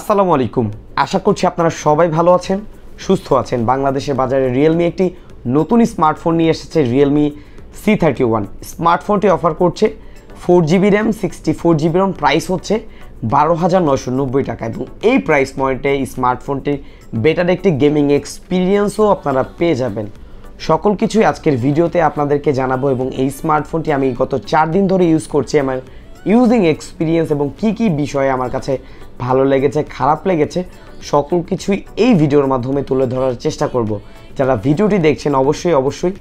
আসসালামু আলাইকুম। আশা করছি আপনারা সবাই ভালো আছেন, সুস্থ আছেন। বাংলাদেশের বাজারে রিয়েলমি একটি নতুন স্মার্টফোন নিয়ে এসেছে, রিয়েলমি C31। স্মার্টফোনটি অফার করছে 4GB র্যাম 64GB রম, প্রাইস হচ্ছে 12,990 টাকা। এবং এই প্রাইস পয়েন্টে স্মার্টফোনটি বেটার একটি গেমিং এক্সপিরিয়েন্সও আপনারা পেয়ে যাবেন। সকল কিছুই আজকের ভিডিওতে আপনাদেরকে জানাবো এবং এই স্মার্টফোনটি আমি গত 4 দিন ধরে ইউজ করছি। আমার ইউজিং এক্সপিরিয়েন্স এবং কি বিষয়ে আমার কাছে ভালো লেগেছে, খারাপ লেগেছে, সকল কিছুই এই ভিডিওর মাধ্যমে তুলে ধরার চেষ্টা করব। যারা ভিডিওটি দেখছেন অবশ্যই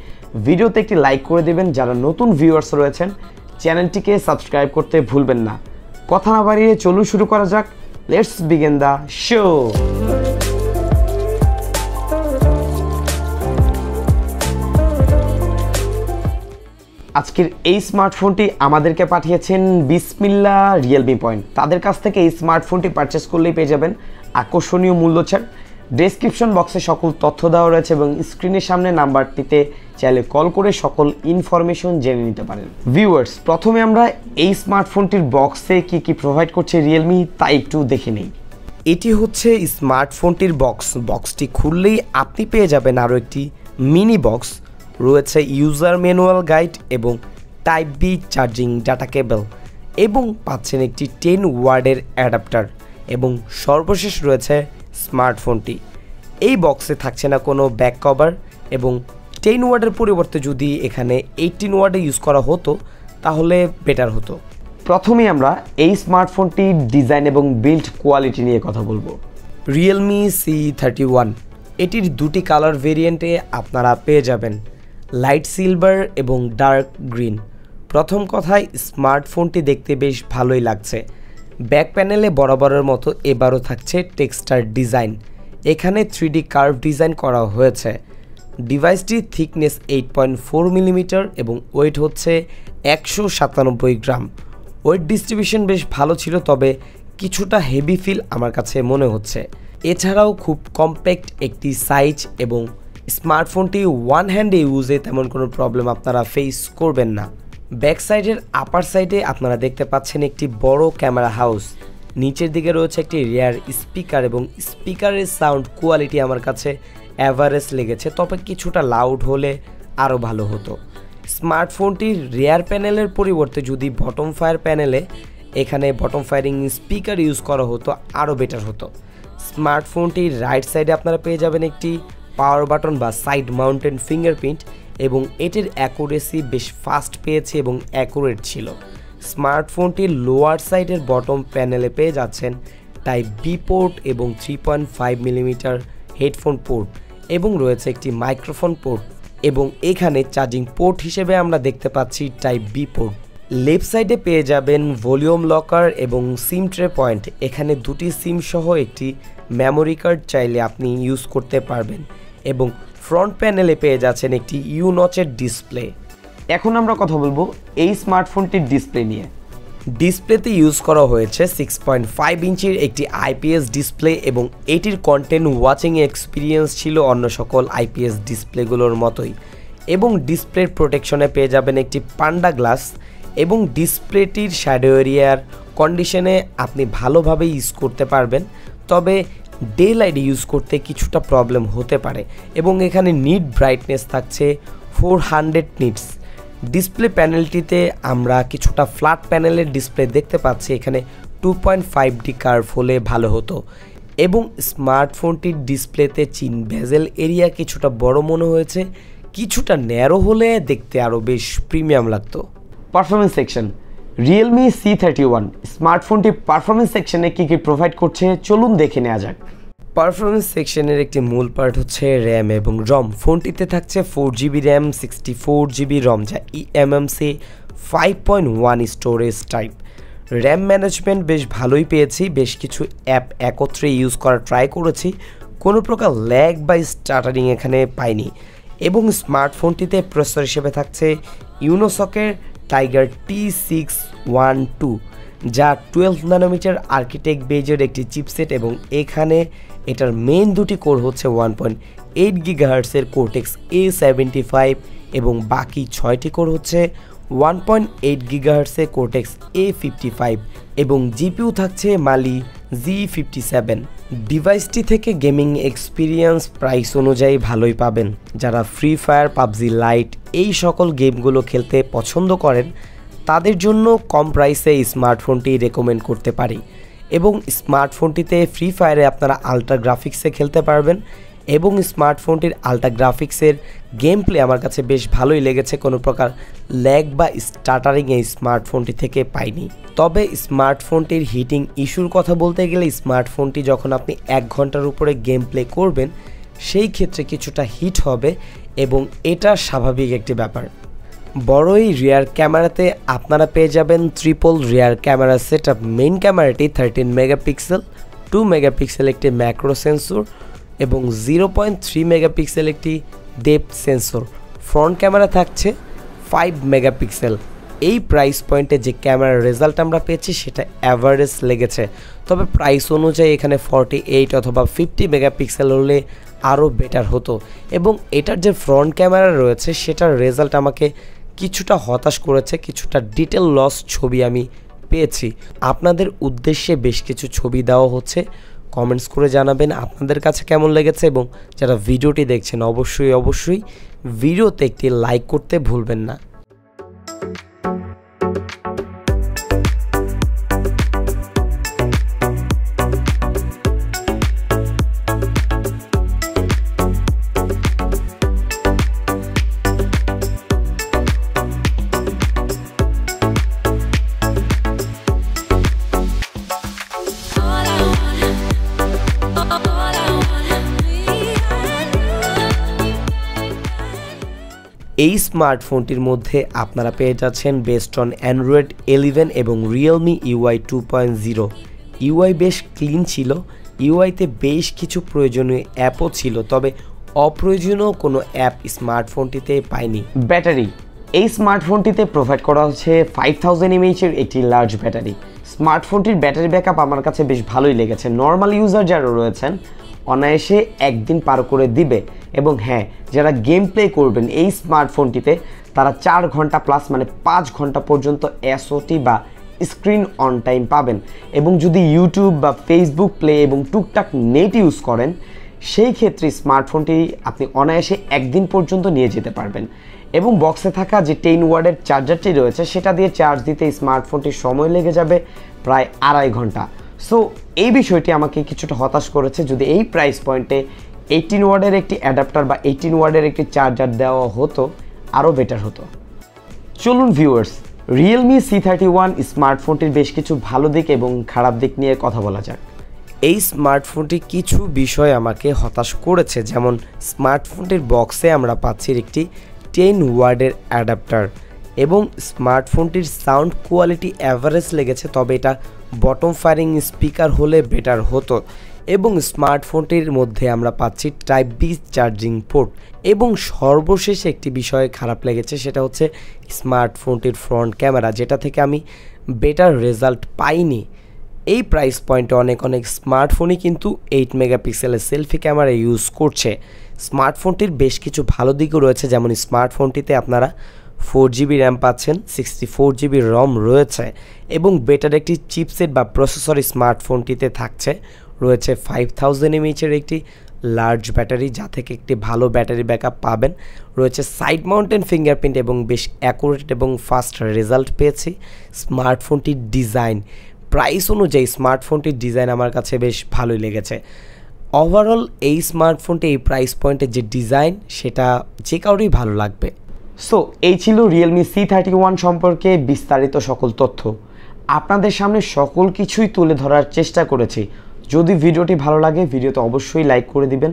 ভিডিওতে একটি লাইক করে দেবেন। যারা নতুন ভিউয়ার্স রয়েছেন চ্যানেলটিকে সাবস্ক্রাইব করতে ভুলবেন না। কথা না বাড়িয়ে চলুন শুরু করা যাক। Let's begin the show. আজকের এই স্মার্টফোনটি আমাদেরকে পাঠিয়েছেন বিসমিল্লাহ রিয়েলমি পয়েন্ট। তাদের কাছ থেকে এই স্মার্টফোনটি পারচেস করলেই পেয়ে যাবেন আকর্ষণীয় মূল্য ছাড়। ডেসক্রিপশন বক্সে সকল তথ্য দেওয়া রয়েছে এবং স্ক্রিনের সামনে নাম্বারটিতে চাইলে কল করে সকল ইনফরমেশন জেনে নিতে পারেন। ভিউয়ার্স, প্রথমে আমরা এই স্মার্টফোনটির বক্সে কি প্রোভাইড করছে রিয়েলমি তা একটু দেখে নেই। এটি হচ্ছে স্মার্টফোনটির বক্সটি খুললেই আপনি পেয়ে যাবেন আরও একটি মিনি বক্স। রয়েছে ইউজার ম্যানুয়াল গাইড এবং type B charging data cable এবং পাচ্ছেন একটি 10 ওয়াটের অ্যাডাপ্টার এবং সর্বশেষ রয়েছে স্মার্টফোনটি। এই বক্সে থাকছে না কোনো ব্যাক কভার এবং 10 ওয়াটের পরিবর্তে যদি এখানে 18 ওয়াটে ইউজ করা হতো তাহলে বেটার হতো। প্রথমে আমরা এই স্মার্টফোনটির ডিজাইন এবং বিল্ড কোয়ালিটি নিয়ে কথা বলবো। রিয়েলমি C31 এটির দুটি কালার ভেরিয়েন্টে আপনারা পেয়ে যাবেন, লাইট সিলভার এবং ডার্ক গ্রিন। প্রথম কথায় স্মার্টফোনটি দেখতে বেশ ভালোই লাগছে। ব্যাক প্যানেলে বরাবরের মতো এবারও থাকছে টেক্সচার ডিজাইন। এখানে 3D কার্ভ ডিজাইন করা হয়েছে। ডিভাইসটির থিকনেস 8.4 মিলিমিটার এবং ওয়েট হচ্ছে 197 গ্রাম। ওয়েট ডিস্ট্রিবিউশন বেশ ভালো ছিল, তবে কিছুটা হেভি ফিল আমার কাছে মনে হচ্ছে। এছাড়াও খুব কম্প্যাক্ট একটি সাইজ এবং স্মার্টফোনটি ওয়ান হ্যান্ডে ইউজে তেমন কোনো প্রবলেম আপনারা ফেস করবেন না। ব্যাক সাইডের আপার সাইডে আপনারা দেখতে পাচ্ছেন একটি বড় ক্যামেরা হাউস। নিচের দিকে রয়েছে একটি রিয়ার স্পিকার এবং স্পিকারের সাউন্ড কোয়ালিটি আমার কাছে অ্যাভারেজ লেগেছে, তবে কিছুটা লাউড হলে আরও ভালো হতো। স্মার্টফোনটির রিয়ার প্যানেলের পরিবর্তে যদি বটম ফায়ার প্যানেলে এখানে বটম ফায়ারিং স্পিকার ইউজ করা হতো আরও বেটার হতো। স্মার্টফোনটির রাইট সাইডে আপনারা পেয়ে যাবেন একটি পাওয়ার বাটন বা সাইড মাউন্টেন ফিঙ্গারপ্রিন্ট এবং এটির অ্যাকুরেসি বেশ ফাস্ট পেয়েছে এবং অ্যাকুরেট ছিল। স্মার্টফোনটির লোয়ার সাইডের বটম প্যানেলে পেয়ে যাচ্ছেন টাইপ বি পোর্ট এবং 3.5 মিলিমিটার হেডফোন পোর্ট এবং রয়েছে একটি মাইক্রোফোন পোর্ট এবং এখানে চার্জিং পোর্ট হিসেবে আমরা দেখতে পাচ্ছি টাইপ বি পোর্ট। লেফট সাইডে পেয়ে যাবেন ভলিউম লকার এবং সিম ট্রে পয়েন্ট। এখানে দুটি সিম সহ একটি মেমোরি কার্ড চাইলে আপনি ইউজ করতে পারবেন এবং ফ্রন্ট প্যানেলে পেয়ে যাচ্ছেন একটি ইউ নচের ডিসপ্লে। এখন আমরা কথা বলবো এই স্মার্টফোনটির ডিসপ্লে নিয়ে। ডিসপ্লেতে ইউজ করা হয়েছে 6.5 ইঞ্চির একটি আইপিএস ডিসপ্লে এবং এটির কন্টেন্ট ওয়াচিং এক্সপিরিয়েন্স ছিল অন্য সকল আইপিএস ডিসপ্লেগুলোর মতোই এবং ডিসপ্লের প্রোটেকশনে পেয়ে যাবেন একটি পান্ডা গ্লাস এবং ডিসপ্লেটির শ্যাডো এরিয়ার কন্ডিশনে আপনি ভালোভাবে ইউজ করতে পারবেন, তবে ডে লাইট ইউজ করতে কিছুটা প্রবলেম হতে পারে এবং এখানে নিট ব্রাইটনেস থাকছে 400 নিটস। ডিসপ্লে প্যানেলটিতে আমরা কিছুটা ফ্ল্যাট প্যানেলের ডিসপ্লে দেখতে পাচ্ছি, এখানে 2.5D কার্ভ হলে ভালো হতো এবং স্মার্টফোনটির ডিসপ্লেতে চিন বেজেল এরিয়া কিছুটা বড় মনে হয়েছে, কিছুটা ন্যারো হলে দেখতে আরও বেশ প্রিমিয়াম লাগতো। পারফরমেন্স সেকশন, রিয়েলমি C31 স্মার্টফোনটি পারফরমেন্স সেকশনে কি প্রোভাইড করছে চলুন দেখে নেওয়া যাক। পারফরমেন্স সেকশনের একটি মূল পার্ট হচ্ছে র্যাম এবং রম। ফোনটিতে থাকছে 4GB র্যাম 64GB রম, যা eMMC 5.1 storage type. RAM management বেশ ভালোই পেয়েছি, বেশ কিছু অ্যাপ একত্রে ইউজ করার ট্রাই করেছি, কোনো প্রকার ল্যাগ বা স্টার্টারিং এখানে পাইনি এবং স্মার্টফোনটিতে প্রসেসর হিসেবে থাকছে ইউনোসকের টাইগার T612, যা 12 ন্যানোমিটার আর্কিটেক্ট বেজের একটি চিপসেট এবং এখানে এটার মেইন দুটি কোর হচ্ছে 1.8 গিগাহার্টসের কোর্টেক্স A75 এবং বাকি 6টি কোর হচ্ছে 1.8 GHz কোর্টেক্স A55 এবং জিপিইউ থাকছে মালি G57। ডিভাইসটি থেকে গেমিং এক্সপিরিয়েন্স প্রাইস অনুযায়ী ভালোই পাবেন। যারা ফ্রি ফায়ার, পাবজি লাইট এই সকল গেমগুলো খেলতে পছন্দ করেন তাদের জন্য কম প্রাইসে স্মার্টফোনটি রেকমেন্ড করতে পারি। এবং স্মার্টফোনটিতে ফ্রি ফায়ারে আপনারা আলট্রা গ্রাফিক্সে খেলতে পারবেন এবং স্মার্টফোনটির আলট্রা গ্রাফিক্সের গেম প্লে আমার কাছে বেশ ভালোই লেগেছে। কোনো প্রকার ল্যাগ বা স্টাটারিং এই স্মার্টফোনটি থেকে পাইনি। তবে স্মার্টফোনটির হিটিং ইস্যুর কথা বলতে গেলে স্মার্টফোনটি যখন আপনি 1 ঘন্টার উপরে গেম প্লে করবেন সেই ক্ষেত্রে কিছুটা হিট হবে এবং এটা স্বাভাবিক একটি ব্যাপার। বড় এই রিয়ার ক্যামেরাতে আপনারা পেয়ে যাবেন triple rear camera setup. Main ক্যামেরাটি 13 মেগাপিক্সেল, 2 মেগাপিক্সেল একটি ম্যাক্রো সেন্সর এবং 0.3 মেগাপিক্সেল একটি ডেপথ সেন্সর। ফ্রন্ট ক্যামেরা থাকছে 5 মেগাপিক্সেল। এই প্রাইস পয়েন্টে যে ক্যামেরার রেজাল্ট আমরা পেয়েছি সেটা অ্যাভারেজ লেগেছে। তবে প্রাইস অনুযায়ী এখানে 48 অথবা 50 মেগাপিক্সেল হলে আরও বেটার হতো। এবং এটার যে ফ্রন্ট ক্যামেরা রয়েছে সেটার রেজাল্ট আমাকে কিছুটা হতাশ করেছে। কিছুটা ডিটেল লস ছবি আমি পেয়েছি। আপনাদের উদ্দেশ্যে বেশ কিছু ছবি দেওয়া হচ্ছে, কমেন্টস করে জানাবেন আপনাদের কাছে কেমন লেগেছে। এবং যারা ভিডিওটি দেখছেন অবশ্যই ভিডিওতে একটি লাইক করতে ভুলবেন না। এই স্মার্টফোনটির মধ্যে আপনারা পেয়ে যাচ্ছেন বেস্ট অন অ্যান্ড্রয়েড 11 এবং রিয়েলমি ইউআই 2.0। ইউআই বেশ ক্লিন ছিল। ইউআইতে বেশ কিছু প্রয়োজনীয় অ্যাপও ছিল, তবে অপ্রয়োজনীয় কোনো অ্যাপ স্মার্টফোনটিতে পাইনি। ব্যাটারি এই স্মার্টফোনটিতে প্রোভাইড করা হচ্ছে 5000 mAh-এর একটি লার্জ ব্যাটারি। স্মার্টফোনটির ব্যাটারি ব্যাকআপ আমার কাছে বেশ ভালোই লেগেছে। নর্মাল ইউজার যারা রয়েছেন অনায়াসে একদিন পার করে দিবে। এবং হ্যাঁ, যারা গেম প্লে করবেন এই স্মার্টফোনটিতে তারা 4 ঘন্টা প্লাস মানে 5 ঘন্টা পর্যন্ত এসওটি বা স্ক্রিন অন টাইম পাবেন। এবং যদি ইউটিউব বা ফেসবুক প্লে এবং টুকটাক নেট ইউজ করেন সেই ক্ষেত্রে স্মার্টফোনটি আপনি অনায়াসে একদিন পর্যন্ত নিয়ে যেতে পারবেন। এবং বক্সে থাকা যে 10 ওয়াটের চার্জারটি রয়েছে সেটা দিয়ে চার্জ দিতে স্মার্টফোনটির সময় লেগে যাবে প্রায় 2.5 ঘন্টা। সো এই বিষয়টি আমাকে কিছুটা হতাশ করেছে। যদি এই প্রাইস পয়েন্টে 18 ওয়াটের একটি অ্যাডাপ্টার বা 18 ওয়াটের একটি চার্জার দেওয়া হতো আরও বেটার হতো। চলুন ভিউয়ার্স, Realme C31 স্মার্টফোনটির বেশ কিছু ভালো দিক এবং খারাপ দিক নিয়ে কথা বলা যাক। এই স্মার্টফোনটি কিছু বিষয় আমাকে হতাশ করেছে, যেমন স্মার্টফোনটির বক্সে আমরা পাচ্ছি একটি 10 ওয়াটের অ্যাডাপ্টার এবং স্মার্টফোনটির সাউন্ড কোয়ালিটি অ্যাভারেজ লেগেছে, তবে এটা বটম ফায়ারিং স্পিকার হলে বেটার হতো। এবং স্মার্টফোনটির মধ্যে আমরা পাচ্ছি টাইপ বি চার্জিং পোর্ট। এবং সর্বশেষ একটি বিষয় খারাপ লেগেছে, সেটা হচ্ছে স্মার্টফোনটির ফ্রন্ট ক্যামেরা, যেটা থেকে আমি বেটার রেজাল্ট পাইনি। এই প্রাইস পয়েন্টে অনেক স্মার্টফোনই কিন্তু 8 মেগাপিক্সেলের সেলফি ক্যামেরা ইউজ করছে। স্মার্টফোনটির বেশ কিছু ভালো দিকও রয়েছে, যেমন স্মার্টফোনটিতে আপনারা 4GB র্যাম পাচ্ছেন, 64GB রম রয়েছে এবং বেটার একটি চিপসেট বা প্রসেসর স্মার্টফোনটিতে থাকছে। রয়েছে 5000 mAh-এর একটি লার্জ ব্যাটারি, যা থেকে একটি ভালো ব্যাটারি ব্যাকআপ পাবেন। রয়েছে সাইড মাউন্টেন ফিঙ্গারপ্রিন্ট এবং বেশ অ্যাকুরেট এবং ফাস্ট রেজাল্ট পেয়েছি। স্মার্টফোনটির ডিজাইন প্রাইস অনুযায়ী স্মার্টফোনটির ডিজাইন আমার কাছে বেশ ভালোই লেগেছে। ওভারঅল এই স্মার্টফোনটি এই প্রাইস পয়েন্টের যে ডিজাইন সেটা যে কারোরই ভালো লাগবে। সো এই ছিল Realme C31 সম্পর্কে বিস্তারিত সকল তথ্য। আপনাদের সামনে সকল কিছুই তুলে ধরার চেষ্টা করেছি। যদি ভিডিওটি ভালো লাগে ভিডিওতে অবশ্যই লাইক করে দিবেন,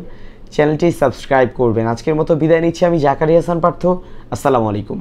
চ্যানেলটি সাবস্ক্রাইব করবেন। আজকের মতো বিদায় নিচ্ছি আমি জাকারিয়া হাসান পার্থ। আসসালামু আলাইকুম।